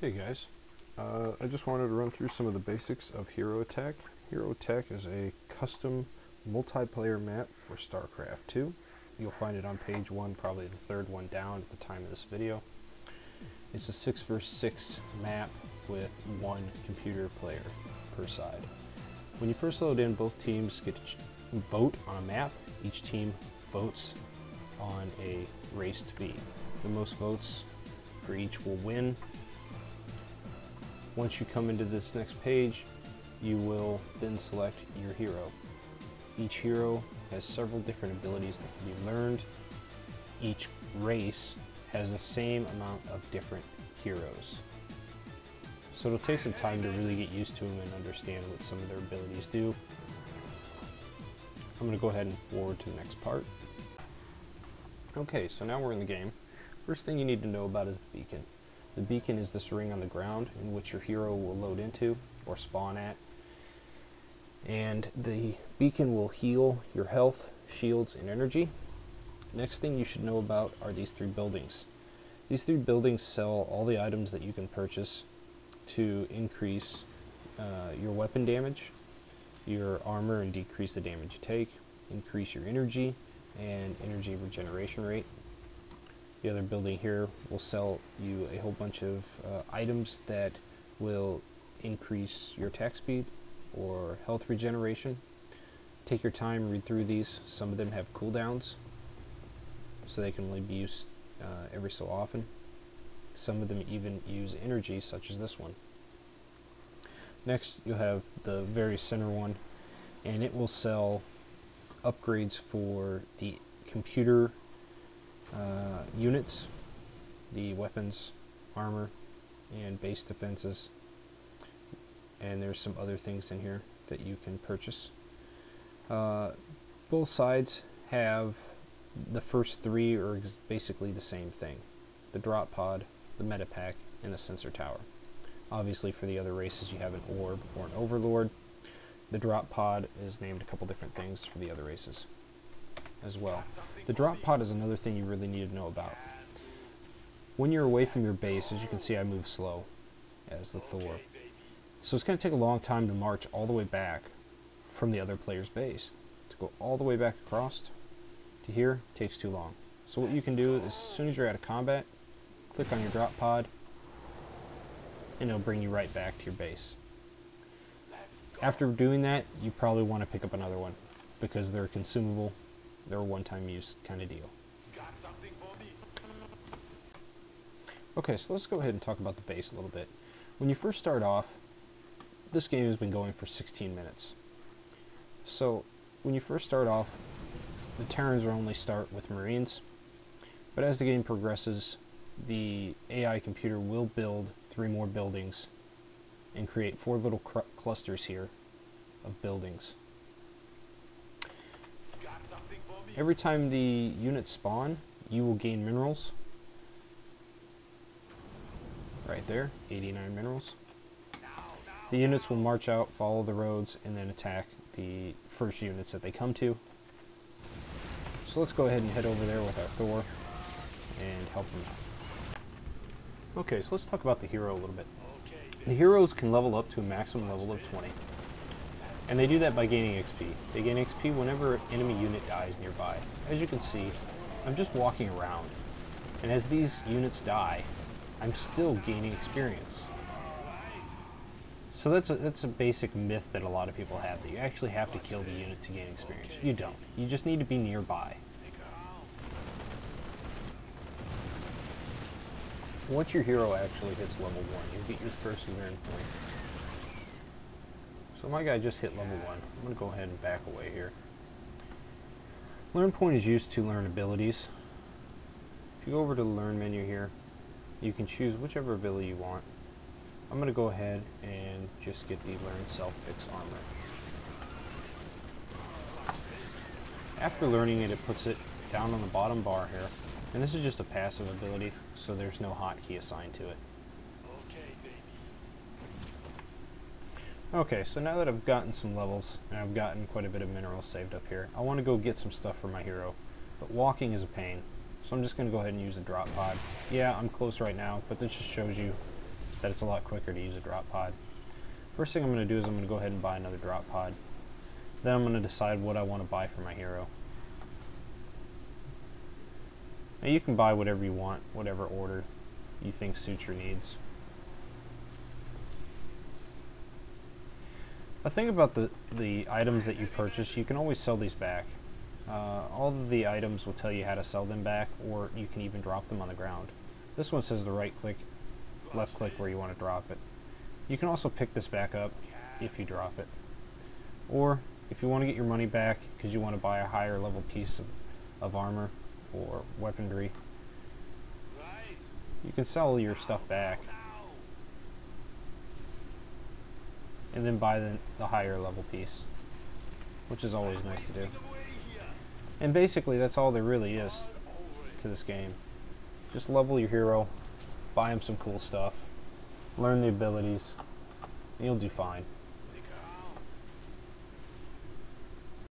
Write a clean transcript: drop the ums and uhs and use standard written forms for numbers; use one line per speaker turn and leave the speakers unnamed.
Hey guys, I just wanted to run through some of the basics of Hero Attack. Hero Attack is a custom multiplayer map for StarCraft 2. You'll find it on page 1, probably the third one down at the time of this video. It's a 6 vs 6 map with one computer player per side. When you first load in, both teams get to vote on a map. Each team votes on a race to beat. The most votes for each will win. Once you come into this next page, you will then select your hero. Each hero has several different abilities that can be learned. Each race has the same amount of different heroes. So it'll take some time to really get used to them and understand what some of their abilities do. I'm going to go ahead and forward to the next part. Okay, so now we're in the game. First thing you need to know about is the beacon. The beacon is this ring on the ground in which your hero will load into or spawn at. And the beacon will heal your health, shields, and energy. Next thing you should know about are these three buildings. These three buildings sell all the items that you can purchase to increase your weapon damage, your armor and decrease the damage you take, increase your energy and energy regeneration rate. The other building here will sell you a whole bunch of items that will increase your attack speed or health regeneration. Take your time, read through these. Some of them have cooldowns, so they can only be used every so often. Some of them even use energy, such as this one. Next, you'll have the very center one, and it will sell upgrades for the computer units, the weapons, armor, and base defenses. And there's some other things in here that you can purchase. Both sides have the first three are basically the same thing: the drop pod, the meta pack, and the sensor tower. Obviously, for the other races, you have an orb or an overlord. The drop pod is named a couple different things for the other races as well. The drop pod is another thing you really need to know about. When you're away from your base, as you can see, I move slow as the Thor. So it's going to take a long time to march all the way back from the other player's base. To go all the way back across to here takes too long. So what you can do is, as soon as you're out of combat, click on your drop pod, and it'll bring you right back to your base. After doing that, you probably want to pick up another one because they're consumable. They're a one-time use kind of deal. Okay, so let's go ahead and talk about the base a little bit. When you first start off, this game has been going for 16 minutes. So when you first start off, the Terrans will only start with Marines. But as the game progresses, the AI computer will build 3 more buildings and create 4 little clusters here of buildings. Every time the units spawn, you will gain minerals. Right there, 89 minerals. The units will march out, follow the roads, and then attack the first units that they come to. So let's go ahead and head over there with our Thor and help them out. Okay, so let's talk about the hero a little bit. The heroes can level up to a maximum level of 20. And they do that by gaining XP. They gain XP whenever an enemy unit dies nearby. As you can see, I'm just walking around. And as these units die, I'm still gaining experience. So that's a basic myth that a lot of people have, that you actually have to kill the unit to gain experience. You don't. You just need to be nearby. Once your hero actually hits level 1, you get your first learn point. So my guy just hit level 1. I'm going to go ahead and back away here. Learn point is used to learn abilities. If you go over to the learn menu here, you can choose whichever ability you want. I'm going to go ahead and just get the learn self-fix armor. After learning it, it puts it down on the bottom bar here. And this is just a passive ability, so there's no hotkey assigned to it. Okay, so now that I've gotten some levels, and I've gotten quite a bit of minerals saved up here, I want to go get some stuff for my hero. But walking is a pain, so I'm just going to go ahead and use the drop pod. Yeah, I'm close right now, but this just shows you that it's a lot quicker to use a drop pod. First thing I'm going to do is I'm going to go ahead and buy another drop pod. Then I'm going to decide what I want to buy for my hero. Now you can buy whatever you want, whatever order you think suits your needs. The thing about the items that you purchase, you can always sell these back. All of the items will tell you how to sell them back, or you can even drop them on the ground. This one says to right click, left click where you want to drop it. You can also pick this back up if you drop it. Or if you want to get your money back because you want to buy a higher level piece of armor or weaponry, you can sell your stuff back and then buy the higher level piece, which is always nice to do. And basically that's all there really is to this game. Just level your hero, buy him some cool stuff, learn the abilities, and you'll do fine.